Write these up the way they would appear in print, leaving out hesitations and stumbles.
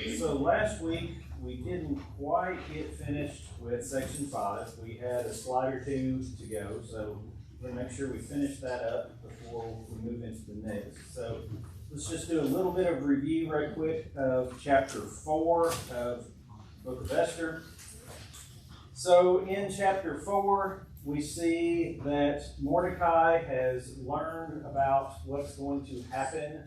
So last week we didn't quite get finished with section 5. We had a slide or two to go, so we're going to make sure we finish that up before we move into the next. So let's just do a little bit of review right quick of chapter 4 of the book of Esther. So in chapter 4, we see that Mordecai has learned about what's going to happen,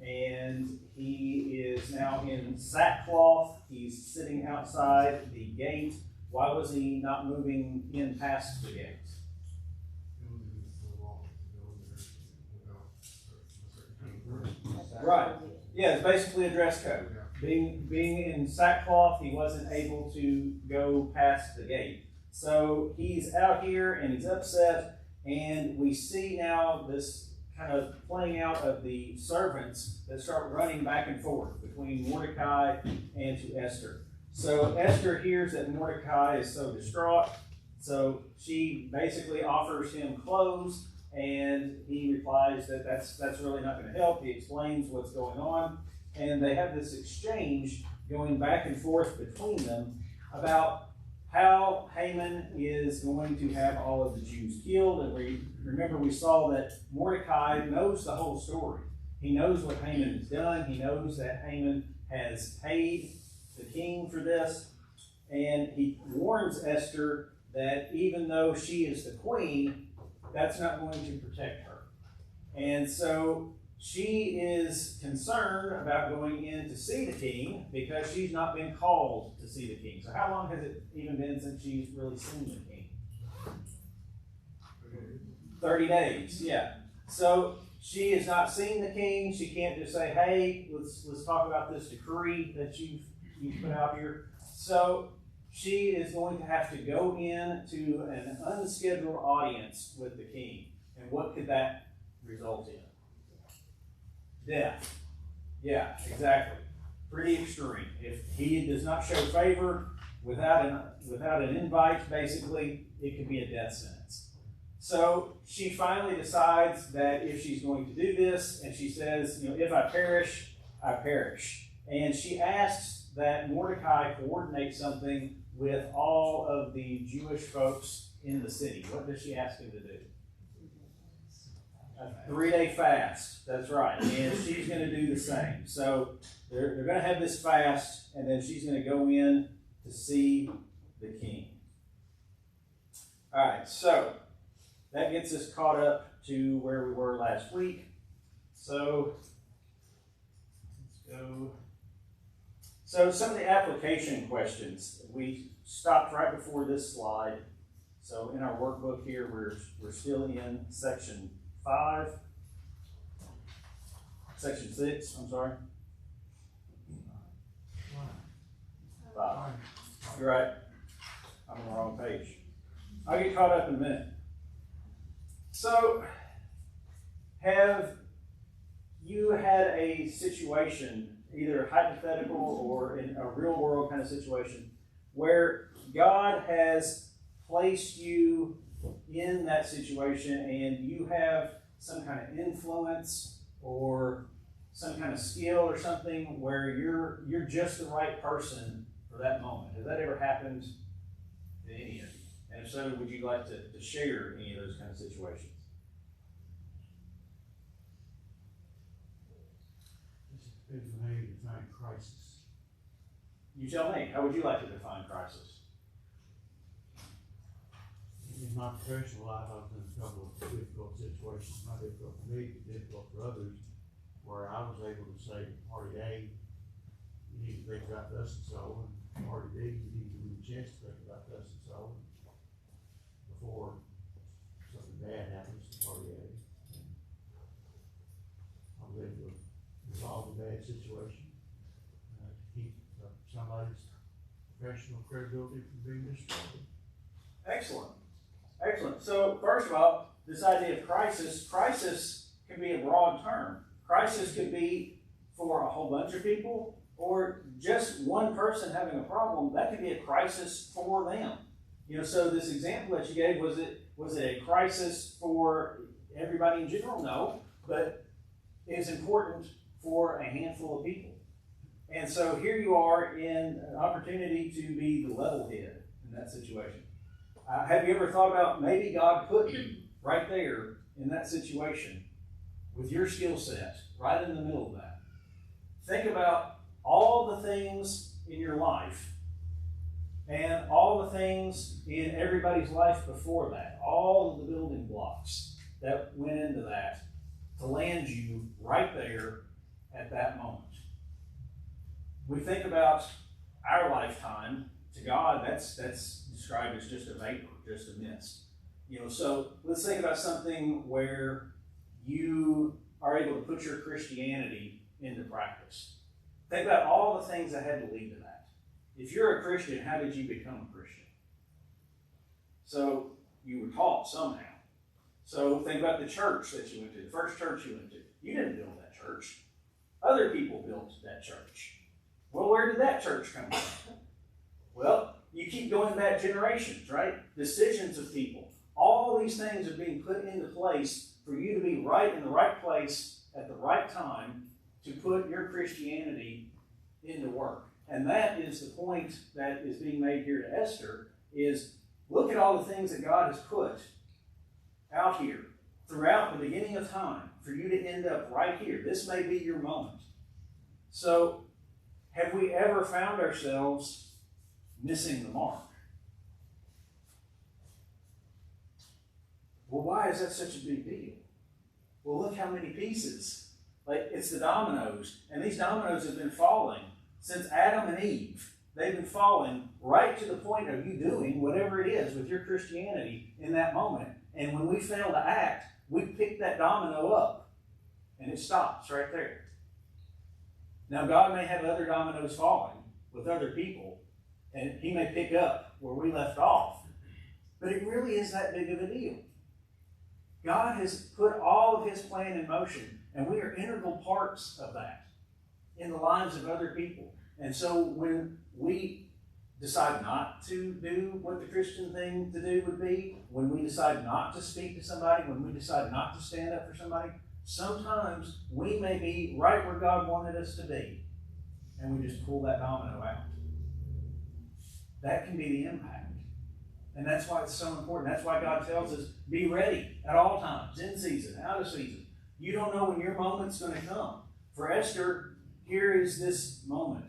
and he is now in sackcloth. He's sitting outside the gate. Why was he not moving in past the gate? Right. Yeah, it's basically a dress code. Being in sackcloth, he wasn't able to go past the gate. So he's out here and he's upset, and we see now this kind of playing out of the servants that start running back and forth between Mordecai and to Esther. So Esther hears that Mordecai is so distraught, so she basically offers him clothes, and he replies that that's really not going to help. He explains what's going on, and they have this exchange going back and forth between them about how Haman is going to have all of the Jews killed. And remember we saw that Mordecai knows the whole story. He knows what Haman has done. He knows that Haman has paid the king for this. And he warns Esther that even though she is the queen, that's not going to protect her. And so she is concerned about going in to see the king because she's not been called to see the king. So how long has it even been since she's really seen the king? 30 days, yeah. So she has not seen the king. She can't just say, hey, let's talk about this decree that you've put out here. So she is going to have to go in to an unscheduled audience with the king. And what could that result in? Death. Yeah, exactly. Pretty extreme. If he does not show favor without an invite, basically, it could be a death sentence. So she finally decides that if she's going to do this, and she says, if I perish, I perish. And she asks that Mordecai coordinate something with all of the Jewish folks in the city. What does she ask him to do? A 3-day fast, that's right, and she's going to do the same. So they're going to have this fast, and then she's going to go in to see the king. All right, so that gets us caught up to where we were last week. So let's go. So some of the application questions, we stopped right before this slide. So in our workbook here, we're still in section 6, I'm sorry. 5. You're right. I'm on the wrong page. I'll get caught up in a minute. So, have you had a situation, either hypothetical or in a real world kind of situation, where God has placed you in that situation and you have some kind of influence or some kind of skill or something where you're just the right person for that moment? Has that ever happened to any of you? And if so, would you like to share any of those kind of situations? It's a way to define crisis. You tell me. How would you like to define crisis? In my professional life, I've been in a couple of difficult situations, not difficult for me, but difficult for others, where I was able to say to party A, you need to think about this and so, and party B, you need to give me a chance to think about this and so, before something bad happens to party A. And I was able to resolve a bad situation, to keep somebody's professional credibility from being destroyed. Excellent. Excellent. So first of all, this idea of crisis can be a broad term. Crisis could be for a whole bunch of people, or just one person having a problem. That could be a crisis for them. So this example that you gave, was it a crisis for everybody in general? No, but it's important for a handful of people. And And so here you are in an opportunity to be the level head in that situation. Have you ever thought about maybe God put you right there in that situation with your skill set, right in the middle of that? Think about all the things in your life and all the things in everybody's life before that, all of the building blocks that went into that to land you right there at that moment. We think about our lifetime. To God, that's described as just a vapor, just a mist. So let's think about something where you are able to put your Christianity into practice. Think about all the things that had to lead to that. If you're a Christian, how did you become a Christian? So you were taught somehow. So think about the church that you went to, the first church you went to. You didn't build that church. Other people built that church. Well, where did that church come from? Well, you keep going back generations, right? Decisions of people. All these things are being put into place for you to be right in the right place at the right time to put your Christianity into work. And that is the point that is being made here to Esther, is look at all the things that God has put out here throughout the beginning of time for you to end up right here. This may be your moment. So, have we ever found ourselves missing the mark? Well, why is that such a big deal? Well, look how many pieces. Like, it's the dominoes, and these dominoes have been falling since Adam and Eve. They've been falling right to the point of you doing whatever it is with your Christianity in that moment. And when we fail to act, we pick that domino up, and it stops right there. Now, God may have other dominoes falling with other people, and He may pick up where we left off. But it really is that big of a deal. God has put all of His plan in motion, and we are integral parts of that in the lives of other people. And so when we decide not to do what the Christian thing to do would be, when we decide not to speak to somebody, when we decide not to stand up for somebody, sometimes we may be right where God wanted us to be, and we just pull that domino out. That can be the impact. And that's why it's so important. That's why God tells us, be ready at all times, in season, out of season. You don't know when your moment's going to come. For Esther, here is this moment.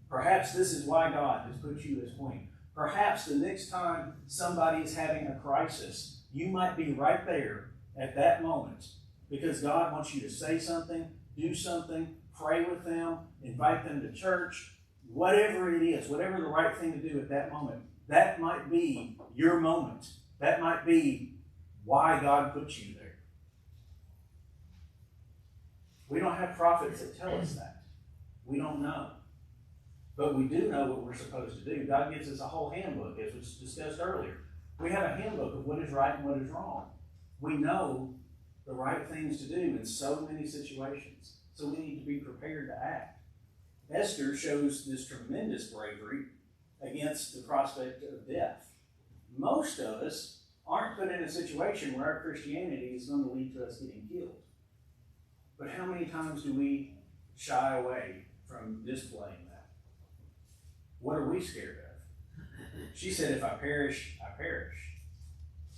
Perhaps this is why God has put you as queen. Perhaps the next time somebody is having a crisis, you might be right there at that moment because God wants you to say something, do something, pray with them, invite them to church, whatever it is, whatever the right thing to do at that moment. That might be your moment. That might be why God put you there. We don't have prophets that tell us that. We don't know. But we do know what we're supposed to do. God gives us a whole handbook, as was discussed earlier. We have a handbook of what is right and what is wrong. We know the right things to do in so many situations. So we need to be prepared to act. Esther shows this tremendous bravery against the prospect of death. Most of us aren't put in a situation where our Christianity is going to lead to us getting killed. But how many times do we shy away from displaying that? What are we scared of? She said, if I perish, I perish.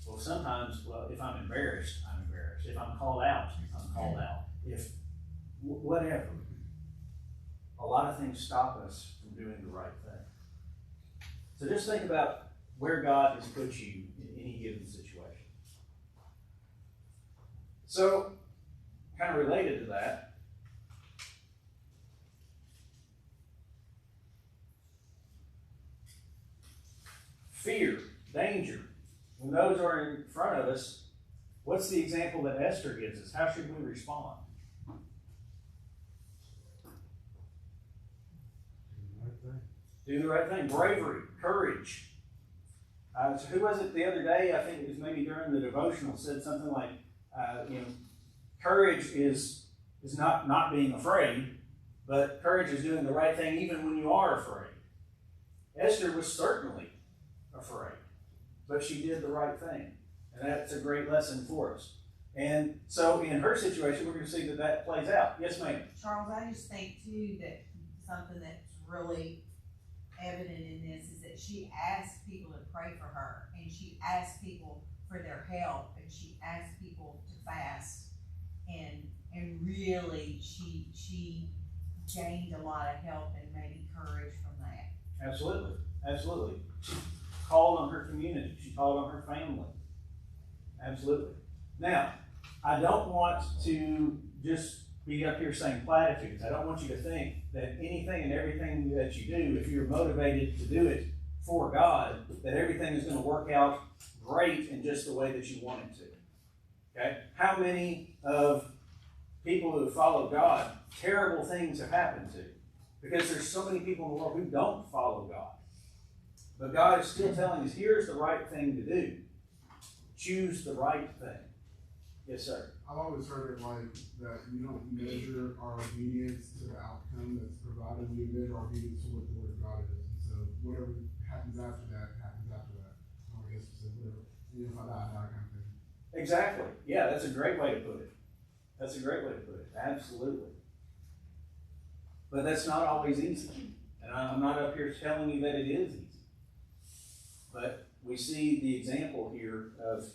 Well, sometimes, if I'm embarrassed, I'm embarrassed. If I'm called out, I'm called out. If whatever. A lot of things stop us from doing the right thing. So just think about where God has put you in any given situation. So, kind of related to that, fear, danger, when those are in front of us, what's the example that Esther gives us? How should we respond? Do the right thing. Bravery, courage. So who was it the other day? I think it was maybe during the devotional, said something like, courage is not being afraid, but courage is doing the right thing even when you are afraid. Esther was certainly afraid, but she did the right thing. And that's a great lesson for us. And so in her situation, we're going to see that plays out. Yes, ma'am. Charles, I just think too that something that's really evident in this is that she asked people to pray for her, and she asked people for their help, and she asked people to fast, and really she gained a lot of help and maybe courage from that. Absolutely, absolutely. She called on her community. She called on her family. Absolutely. Now, I don't want to just be up here saying platitudes. I don't want you to think that anything and everything that you do, if you're motivated to do it for God, that everything is going to work out great in just the way that you want it to. Okay? How many of people who follow God, terrible things have happened to? Because there's so many people in the world who don't follow God. But God is still telling us, here's the right thing to do. Choose the right thing. Yes, sir. I've always heard it like that we don't measure our obedience to the outcome that's provided. We measure our obedience to what the Word of God is. And so whatever happens after that, happens after that. I guess it's whatever. If I die, I die kind of thing. Exactly. Yeah, that's a great way to put it. That's a great way to put it. Absolutely. But that's not always easy. And I'm not up here telling you that it is easy. But we see the example here of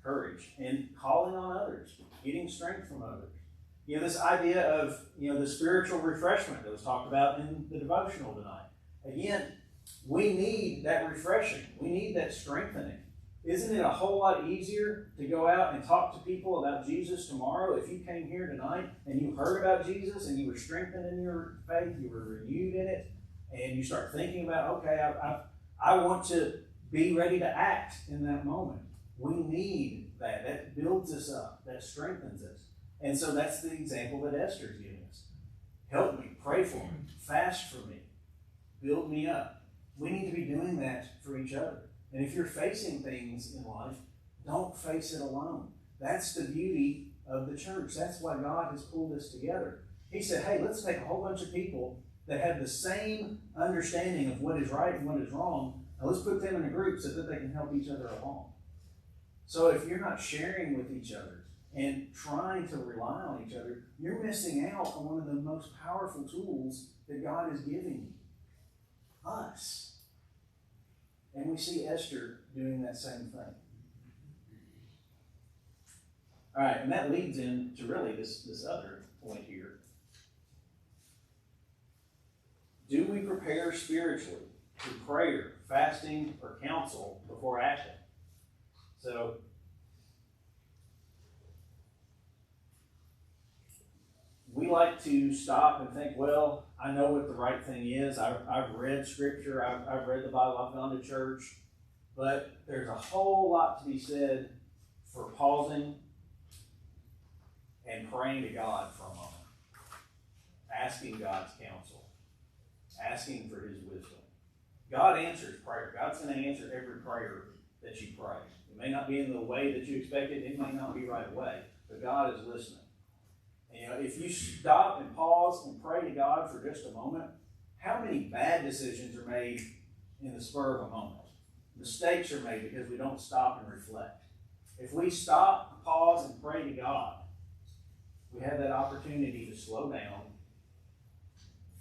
courage and calling on others, getting strength from others. You know, this idea of, the spiritual refreshment that was talked about in the devotional tonight. Again, we need that refreshing. We need that strengthening. Isn't it a whole lot easier to go out and talk to people about Jesus tomorrow if you came here tonight and you heard about Jesus and you were strengthened in your faith, you were renewed in it, and you start thinking about, okay, I want to be ready to act in that moment. We need that. That builds us up. That strengthens us. And so that's the example that Esther's giving us. Help me. Pray for me. Fast for me. Build me up. We need to be doing that for each other. And if you're facing things in life, don't face it alone. That's the beauty of the church. That's why God has pulled us together. He said, hey, let's take a whole bunch of people that have the same understanding of what is right and what is wrong, and let's put them in a group so that they can help each other along. So if you're not sharing with each other and trying to rely on each other, you're missing out on one of the most powerful tools that God is giving you. Us. And we see Esther doing that same thing. All right, and that leads into really this other point here. Do we prepare spiritually through prayer, fasting, or counsel before acting? So, we like to stop and think, well, I know what the right thing is. I've read Scripture. I've read the Bible. I've gone to church. But there's a whole lot to be said for pausing and praying to God for a moment. Asking God's counsel. Asking for His wisdom. God answers prayer. God's going to answer every prayer that you pray. It may not be in the way that you expected. It may not be right away. But God is listening. And, if you stop and pause and pray to God for just a moment, how many bad decisions are made in the spur of a moment? Mistakes are made because we don't stop and reflect. If we stop, pause, and pray to God, we have that opportunity to slow down,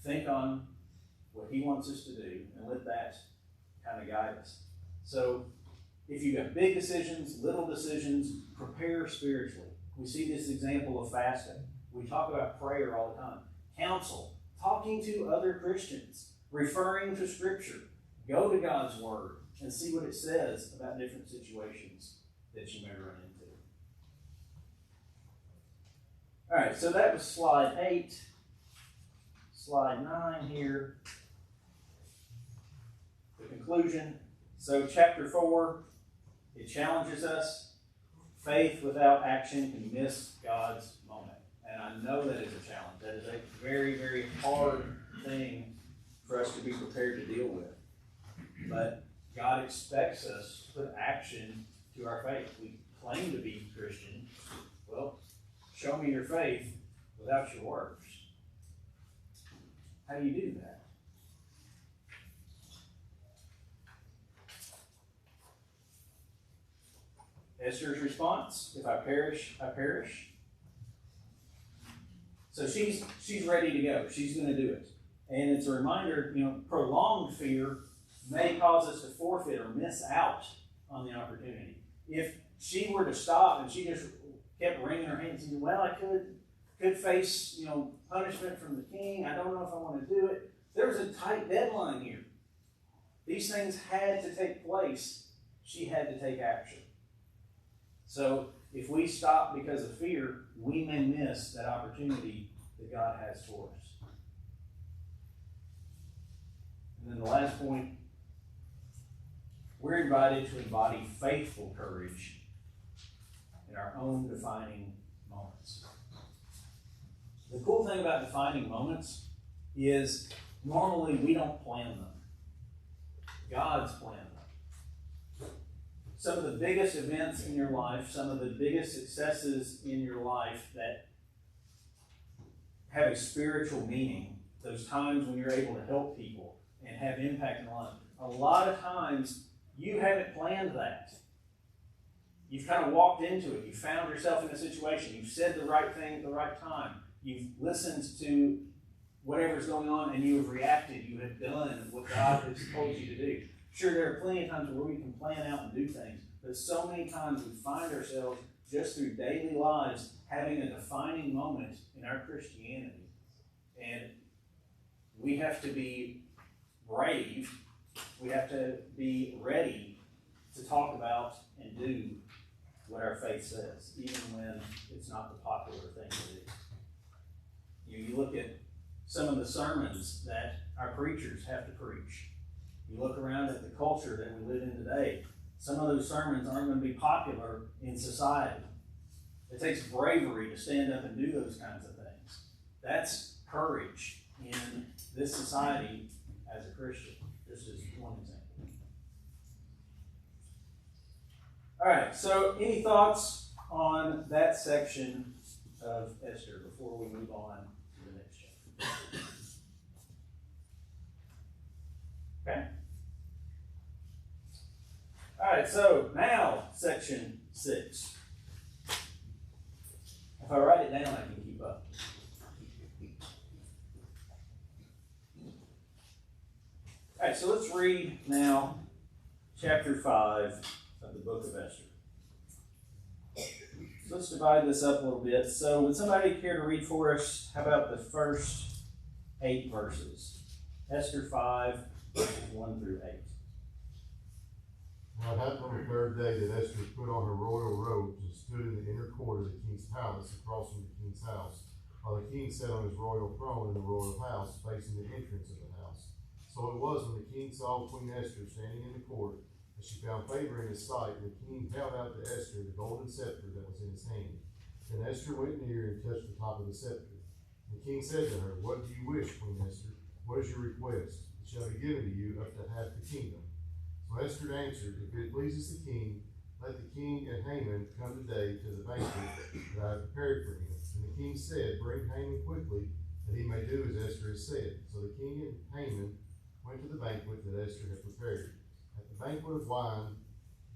think on what He wants us to do, and let that kind of guide us. So, if you've got big decisions, little decisions, prepare spiritually. We see this example of fasting. We talk about prayer all the time. Counsel, talking to other Christians, referring to Scripture. Go to God's Word and see what it says about different situations that you may run into. All right, so that was slide 8. Slide 9 here. The conclusion. So chapter 4, it challenges us. Faith without action can miss God's moment. And I know that is a challenge. That is a very, very hard thing for us to be prepared to deal with. But God expects us to put action to our faith. We claim to be Christian. Well, show me your faith without your works. How do you do that? Esther's response, if I perish, I perish. So she's ready to go. She's going to do it. And it's a reminder, prolonged fear may cause us to forfeit or miss out on the opportunity. If she were to stop and she just kept wringing her hands and well, I could face, punishment from the king. I don't know if I want to do it. There was a tight deadline here. These things had to take place. She had to take action. So if we stop because of fear, we may miss that opportunity that God has for us. And then the last point, we're invited to embody faithful courage in our own defining moments. The cool thing about defining moments is normally we don't plan them. God's planned them. Some of the biggest events in your life, some of the biggest successes in your life that have a spiritual meaning, those times when you're able to help people and have impact in life, a lot of times you haven't planned that. You've kind of walked into it. You found yourself in a situation. You've said the right thing at the right time. You've listened to whatever's going on and you have reacted. You have done what God has told you to do. Sure, there are plenty of times where we can plan out and do things, but so many times we find ourselves just through daily lives having a defining moment in our Christianity. And we have to be brave. We have to be ready to talk about and do what our faith says, even when it's not the popular thing to do. You look at some of the sermons that our preachers have to preach. You look around at the culture that we live in today, some of those sermons aren't going to be popular in society. It takes bravery to stand up and do those kinds of things. That's courage in this society as a Christian. This is one example. All right, so any thoughts on that section of Esther before we move on to the next chapter? Okay. All right, so now section 6. If I write it down, I can keep up. All right, so let's read now chapter 5 of the book of Esther. So let's divide this up a little bit. So would somebody care to read for us, how about the first 8 verses? Esther 5, verses 1 through 8. Now it happened on the third day that Esther put on her royal robes and stood in the inner court of the king's palace across from the king's house, while the king sat on his royal throne in the royal house, facing the entrance of the house. So it was when the king saw Queen Esther standing in the court, that she found favor in his sight, and the king held out to Esther the golden scepter that was in his hand. Then Esther went near and touched the top of the scepter. The king said to her, "What do you wish, Queen Esther? What is your request? It shall be given to you up to half the kingdom." So Esther answered, "If it pleases the king, let the king and Haman come today to the banquet that I have prepared for him." And the king said, "Bring Haman quickly, that he may do as Esther has said." So the king and Haman went to the banquet that Esther had prepared. At the banquet of wine,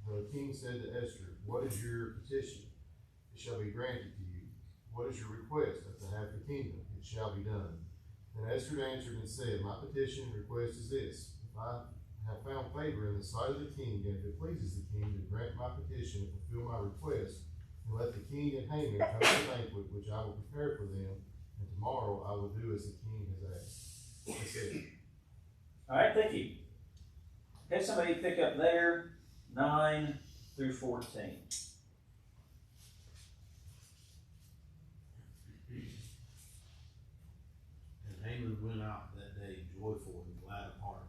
the king said to Esther, "What is your petition? It shall be granted to you. What is your request? Up to half the kingdom, it shall be done." Then Esther answered and said, "My petition and request is this: if I have found favor in the sight of the king, and if it pleases the king to grant my petition and fulfill my request, then let the king and Haman come to the banquet which I will prepare for them, and tomorrow I will do as the king has asked." That's it. All right, thank you. Okay, somebody pick up there, 9 through 14. And Haman went out that day joyful and glad of heart.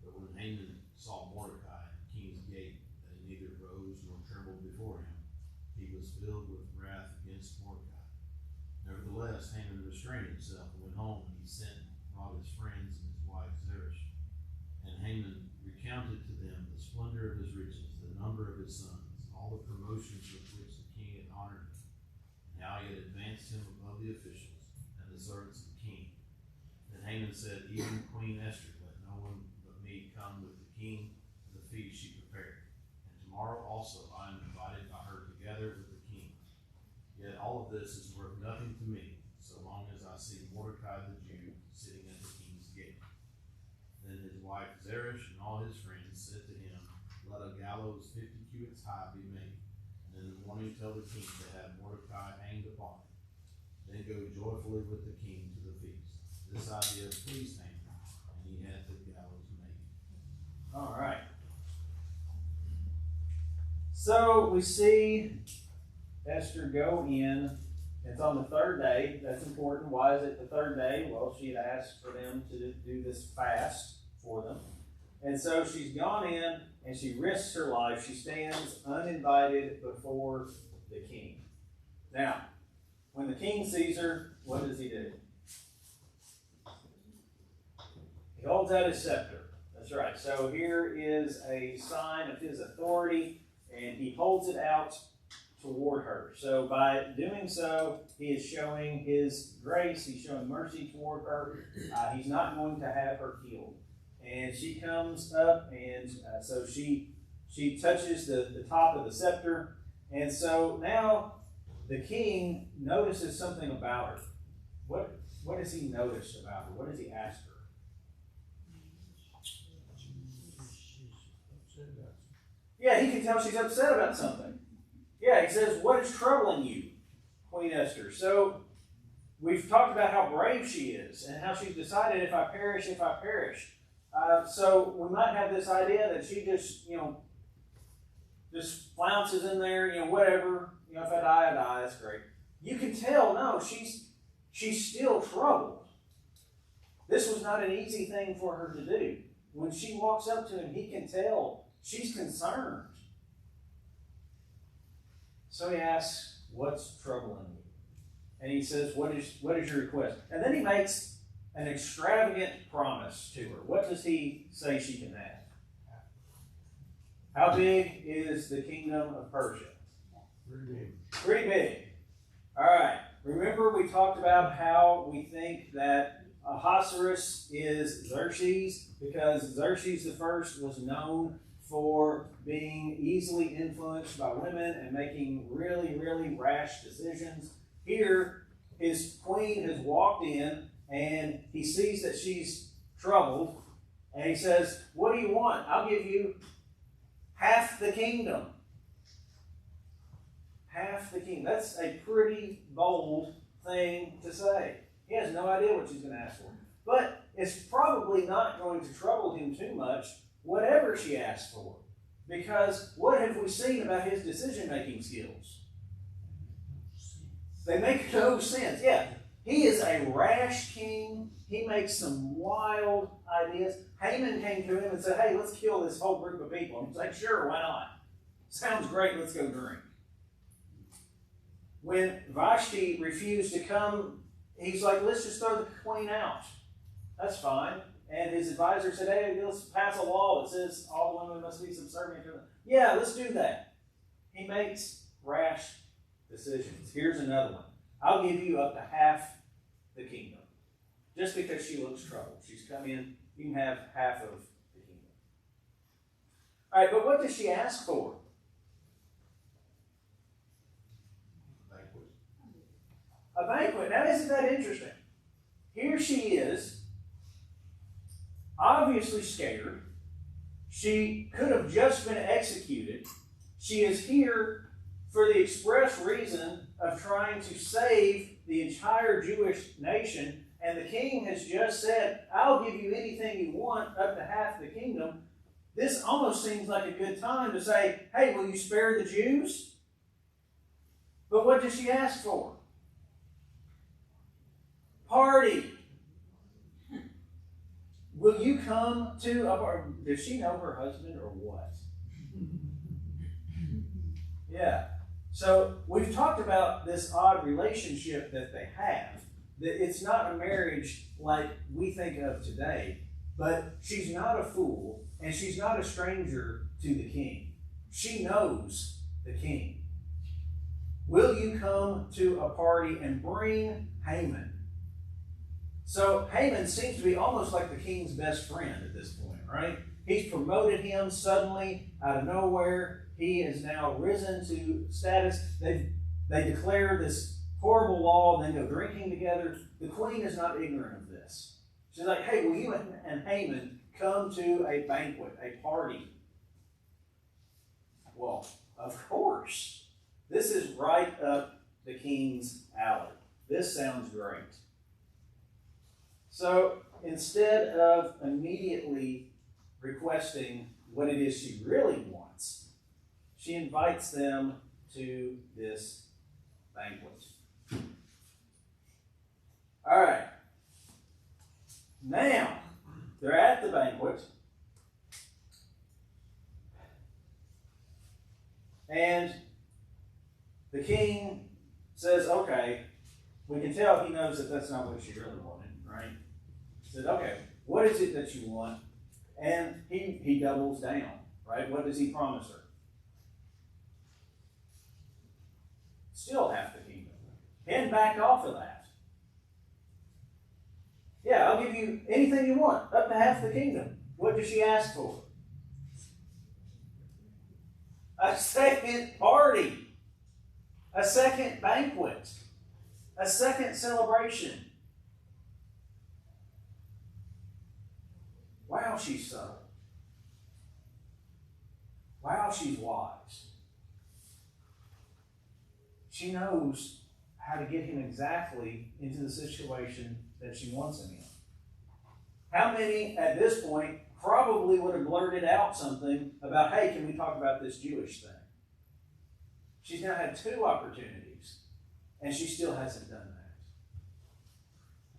But when Haman saw Mordecai at the king's gate, that he neither rose nor trembled before him, he was filled with wrath against Mordecai. Nevertheless, Haman restrained himself and went home, and he sent and brought his friends and his wife Zeresh. And Haman recounted to them the splendor of his riches, the number of his sons, and all the promotions with which the king had honored him, and how he had advanced him above the officials and the servants of the king. Then Haman said, "Even Queen Esther, let no one but me come with the king to the feast she prepared. And tomorrow also I am invited by her together with the king. Yet all of this is worth nothing to me, so long as I I see Mordecai the Jew sitting at the king's gate. Then his wife Zeresh and all his friends said to him, let a gallows 50 cubits high be made, and in the morning tell the king to have Mordecai hanged upon it. Then go joyfully with the king to the feast. This idea pleased Haman, and he had the gallows made. All right. So we see Esther go in. It's on the third day. That's important. Why is it the third day? Well, she had asked for them to do this fast for them. And so she's gone in and she risks her life. She stands uninvited before the king. Now, when the king sees her, what does he do? He holds out his scepter. That's right. So here is a sign of his authority, and he holds it out toward her. So by doing so, he is showing his grace. He's showing mercy toward her. He's not going to have her killed. And she comes up, and so she touches the top of the scepter. And so now the king notices something about her. What does he notice about her? What does he ask her? Yeah, he can tell she's upset about something. Yeah, he says, what is troubling you, Queen Esther? So we've talked about how brave she is and how she's decided, if I perish, if I perish. So we might have this idea that she just flounces in there, whatever. If I die, I die. That's great. You can tell, no, she's still troubled. This was not an easy thing for her to do. When she walks up to him, he can tell she's concerned. So he asks, what's troubling you? And he says, what is your request? And then he makes an extravagant promise to her. What does he say she can have? How big is the kingdom of Persia? Pretty big. Pretty big. All right. Remember we talked about how we think that Ahasuerus is Xerxes, because Xerxes the first was known for being easily influenced by women and making really, really rash decisions. Here, his queen has walked in and he sees that she's troubled, and he says, what do you want? I'll give you half the kingdom. Half the kingdom. That's a pretty bold thing to say. He has no idea what she's going to ask for. But it's probably not going to trouble him too much, whatever she asks for. Because what have we seen about his decision-making skills? They make no sense. Yeah, he is a rash king. He makes some wild ideas. Haman came to him and said, hey, let's kill this whole group of people. And he's like, sure, why not? Sounds great, let's go drink. When Vashti refused to come, he's like, let's just throw the queen out. That's fine. And his advisor said, hey, let's pass a law that says all women must be subservient to them. Yeah, let's do that. He makes rash decisions. Here's another one. I'll give you up to half the kingdom. Just because she looks troubled. She's come in, you can have half of the kingdom. All right, but what does she ask for? A banquet. Now, isn't that interesting? Here she is, obviously scared. She could have just been executed. She is here for the express reason of trying to save the entire Jewish nation. And the king has just said, I'll give you anything you want, up to half the kingdom. This almost seems like a good time to say, hey, will you spare the Jews? But what does she ask for? Party. Will you come to a party? Does she know her husband or what? Yeah. So we've talked about this odd relationship that they have. That it's not a marriage like we think of today, but she's not a fool and she's not a stranger to the king. She knows the king. Will you come to a party and bring Haman? So Haman seems to be almost like the king's best friend at this point, right? He's promoted him suddenly out of nowhere. He has now risen to status. They declare this horrible law, then go drinking together. The queen is not ignorant of this. She's like, hey, will you and Haman come to a banquet, a party? Well, of course. This is right up the king's alley. This sounds great. So instead of immediately requesting what it is she really wants, she invites them to this banquet. All right. Now, they're at the banquet. And the king says, okay, we can tell he knows that that's not what she really wanted, right? He said, okay, what is it that you want? And he doubles down, right? What does he promise her? Still half the kingdom. And backed off of that. Yeah, I'll give you anything you want, up to half the kingdom. What does she ask for? A second party, a second banquet, a second celebration. Wow, she's subtle. Wow, she's wise. She knows how to get him exactly into the situation that she wants him in. How many at this point probably would have blurted out something about, hey, can we talk about this Jewish thing? She's now had 2 opportunities, and she still hasn't done that.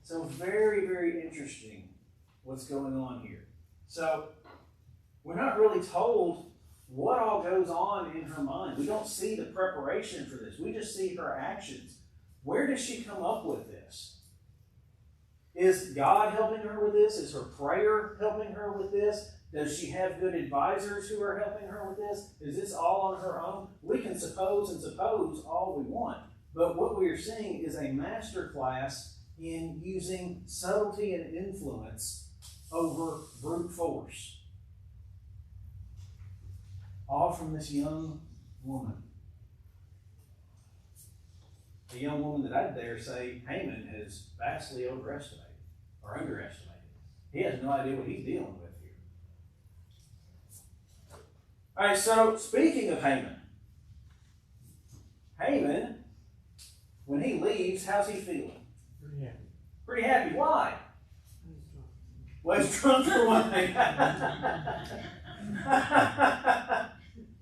So very, very interesting what's going on here. So we're not really told what all goes on in her mind. We don't see the preparation for this. We just see her actions. Where does she come up with this? Is God helping her with this? Is her prayer helping her with this? Does she have good advisors who are helping her with this? Is this all on her own? We can suppose and suppose all we want. But what we are seeing is a master class in using subtlety and influence over brute force. All from this young woman. A young woman that I'd dare say Haman has vastly overestimated or underestimated. He has no idea what he's dealing with here. All right, so speaking of Haman, when he leaves, how's he feeling? Pretty happy. Pretty happy. Why? Well, he's drunk for one thing.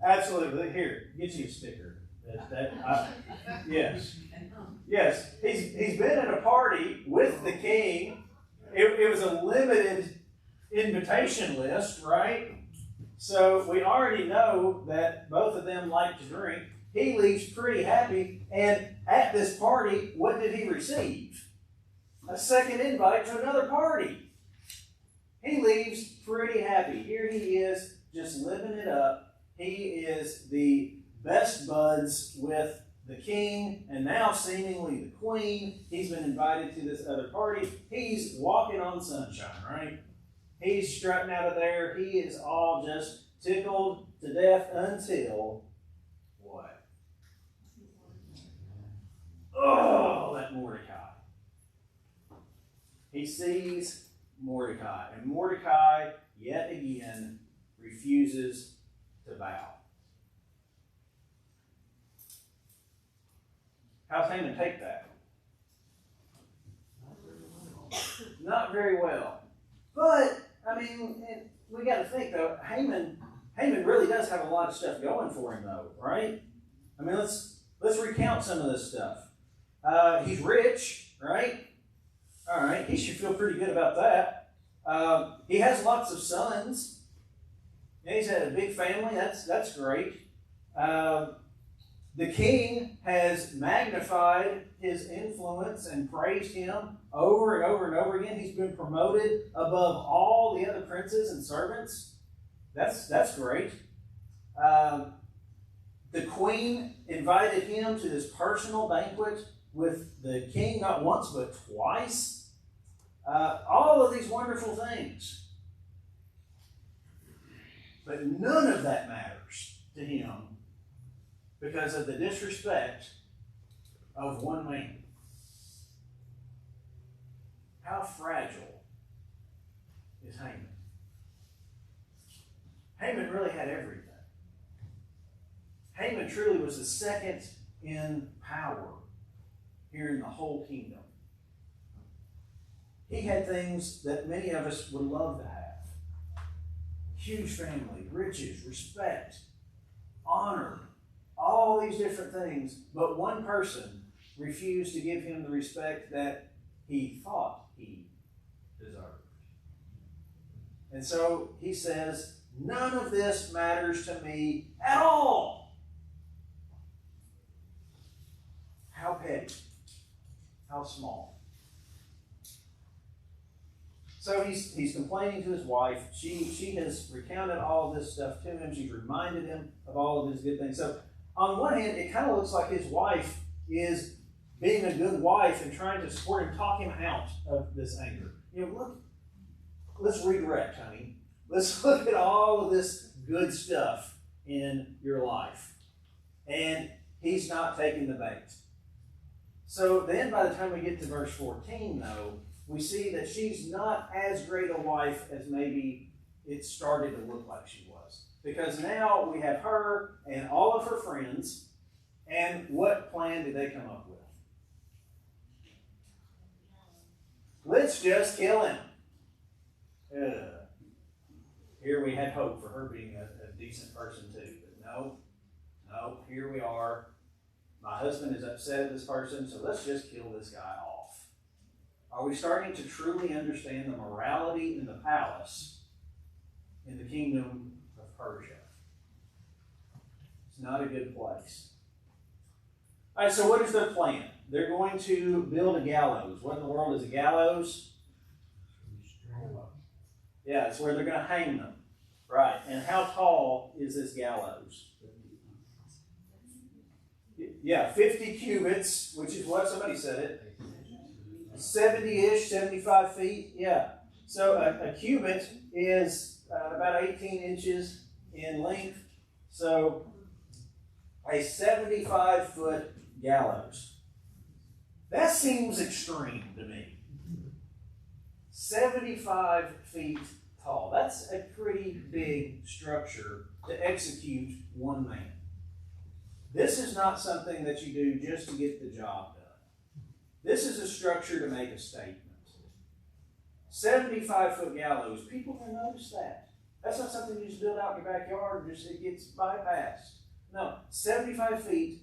Absolutely. Here, get you a sticker. Yes. Yes. He's been at a party with the king. It was a limited invitation list, right? So we already know that both of them like to drink. He leaves pretty happy. And at this party, what did he receive? A second invite to another party. He leaves pretty happy. Here he is, just living it up. He is the best buds with the king and now seemingly the queen. He's been invited to this other party. He's walking on sunshine, right? He's strutting out of there. He is all just tickled to death until what? Oh, that Mordecai. He sees Mordecai, and Mordecai yet again refuses to bow. How's Haman take that? Not very well. But, I mean, we got to think, though, Haman really does have a lot of stuff going for him, though, right? I mean, let's recount some of this stuff. He's rich, right? All right, he should feel pretty good about that. He has lots of sons. Yeah, he's had a big family. That's great. The king has magnified his influence and praised him over and over and over again. He's been promoted above all the other princes and servants. That's great. The queen invited him to this personal banquet with the king not once but twice. All of these wonderful things. But none of that matters to him because of the disrespect of one man. How fragile is Haman? Haman really had everything. Haman truly was the second in power here in the whole kingdom. He had things that many of us would love to have. Huge family, riches, respect, honor, all these different things. But one person refused to give him the respect that he thought he deserved. And so he says, none of this matters to me at all. How petty. How small. So he's complaining to his wife. She has recounted all of this stuff to him. She's reminded him of all of his good things. So on one hand, it kind of looks like his wife is being a good wife and trying to support him, talk him out of this anger. Look, let's redirect, honey. Let's look at all of this good stuff in your life. And he's not taking the bait. So then by the time we get to verse 14, though, we see that she's not as great a wife as maybe it started to look like she was. Because now we have her and all of her friends, and what plan did they come up with? Let's just kill him. Here we had hope for her being a decent person too. But no, here we are. My husband is upset at this person, so let's just kill this guy off. Are we starting to truly understand the morality in the palace in the kingdom of Persia? It's not a good place. All right, so what is their plan? They're going to build a gallows. What in the world is a gallows? Yeah, it's where they're going to hang them. Right, and how tall is this gallows? Yeah, 50 cubits, which is what somebody said it. 70-ish, 75 feet. Yeah. So a cubit is about 18 inches in length. So a 75-foot gallows. That seems extreme to me. 75 feet tall. That's a pretty big structure to execute one man. This is not something that you do just to get the job done. This is a structure to make a statement. 75-foot gallows, people can notice that. That's not something you just build out in your backyard and it gets bypassed. No, 75 feet,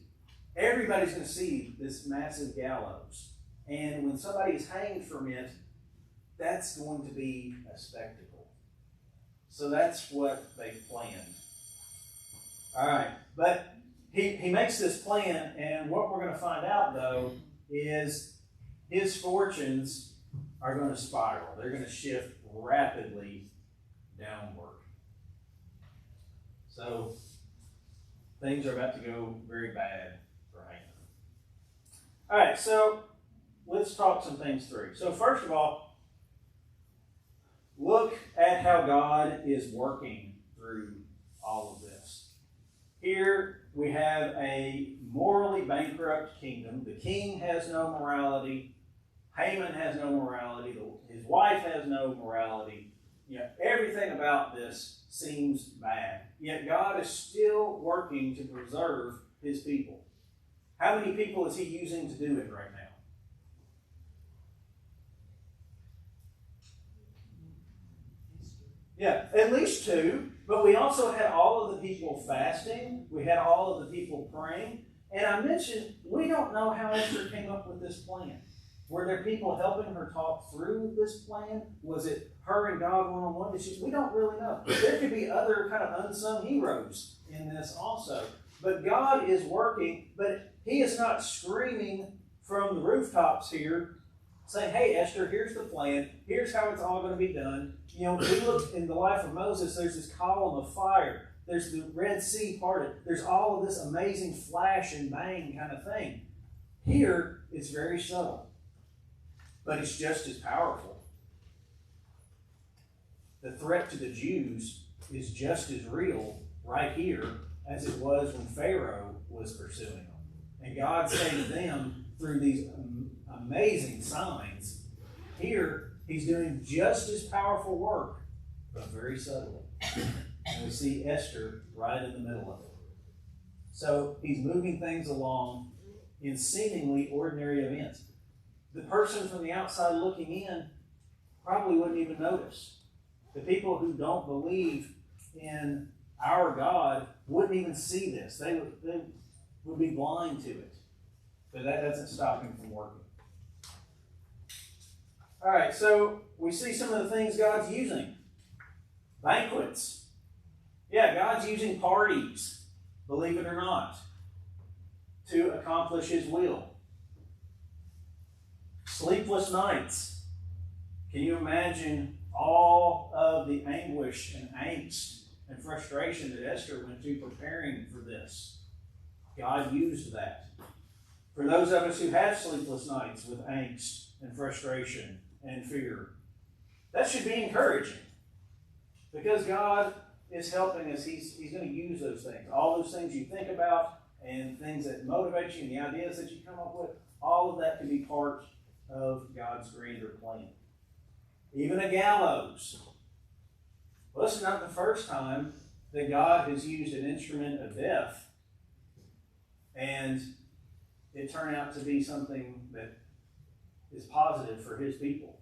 everybody's going to see this massive gallows. And when somebody is hanged from it, that's going to be a spectacle. So that's what they planned. All right, but he makes this plan, and what we're going to find out, though, is his fortunes are going to spiral. They're going to shift rapidly downward. So things are about to go very bad for Haman. All right, so let's talk some things through. So first of all, look at how God is working through all of this. Here we have a morally bankrupt kingdom. The king has no morality. Haman has no morality. His wife has no morality. Everything about this seems bad. Yet God is still working to preserve his people. How many people is he using to do it right now? Yeah, at least 2. But we also had all of the people fasting. We had all of the people praying. And I mentioned, we don't know how Esther came up with this plan. Were there people helping her talk through this plan? Was it her and God one-on-one? We don't really know. There could be other kind of unsung heroes in this also. But God is working, but he is not screaming from the rooftops here saying, hey, Esther, here's the plan. Here's how it's all going to be done. We look in the life of Moses, there's this column of fire. There's the Red Sea parted. There's all of this amazing flash and bang kind of thing. Here, it's very subtle. But it's just as powerful. The threat to the Jews is just as real right here as it was when Pharaoh was pursuing them. And God saved them through these amazing signs. Here, he's doing just as powerful work, but very subtly. And we see Esther right in the middle of it. So he's moving things along in seemingly ordinary events. The person from the outside looking in probably wouldn't even notice. The people who don't believe in our God wouldn't even see this. They would be blind to it. But that doesn't stop him from working. All right, so we see some of the things God's using. Banquets. Yeah, God's using parties, believe it or not, to accomplish his will. Sleepless nights. Can you imagine all of the anguish and angst and frustration that Esther went to preparing for this? God used that. For those of us who have sleepless nights with angst and frustration and fear, that should be encouraging. Because God is helping us. He's going to use those things. All those things you think about and things that motivate you and the ideas that you come up with, all of that can be part of God's grander plan. Even a gallows. Well, this is not the first time that God has used an instrument of death and it turned out to be something that is positive for his people.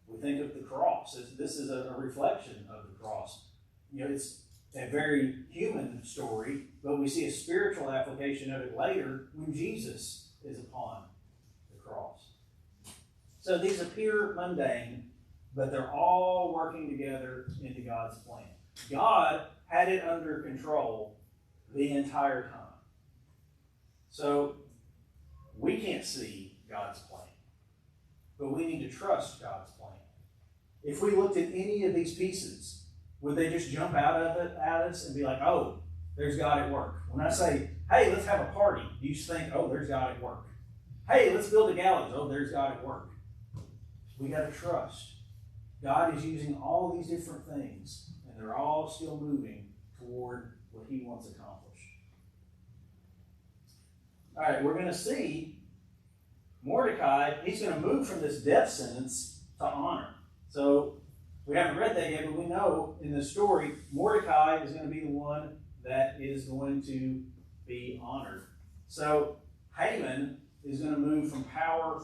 We think of the cross. This is a reflection of the cross. You know, it's a very human story, but we see a spiritual application of it later when Jesus is upon the cross. So these appear mundane, but they're all working together into God's plan. God had it under control the entire time. So we can't see God's plan, but we need to trust God's plan. If we looked at any of these pieces, would they just jump out of it at us and be like, oh, there's God at work? When I say, hey, let's have a party, do you think, oh, there's God at work? Hey, let's build a gallows. Oh, there's God at work. We got to trust. God is using all these different things, and they're all still moving toward what he wants accomplished. All right, we're going to see Mordecai, he's going to move from this death sentence to honor. So we haven't read that yet, but we know in the story, Mordecai is going to be the one that is going to be honored. So Haman is going to move from power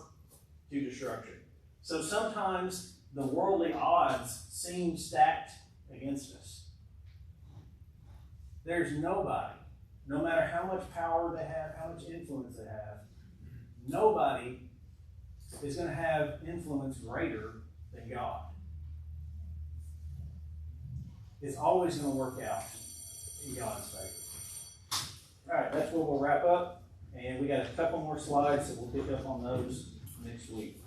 to destruction. So sometimes the worldly odds seem stacked against us. There's nobody, no matter how much power they have, how much influence they have, nobody is going to have influence greater than God. It's always going to work out in God's favor. All right, that's where we'll wrap up. And we got a couple more slides, so we'll pick up on those next week.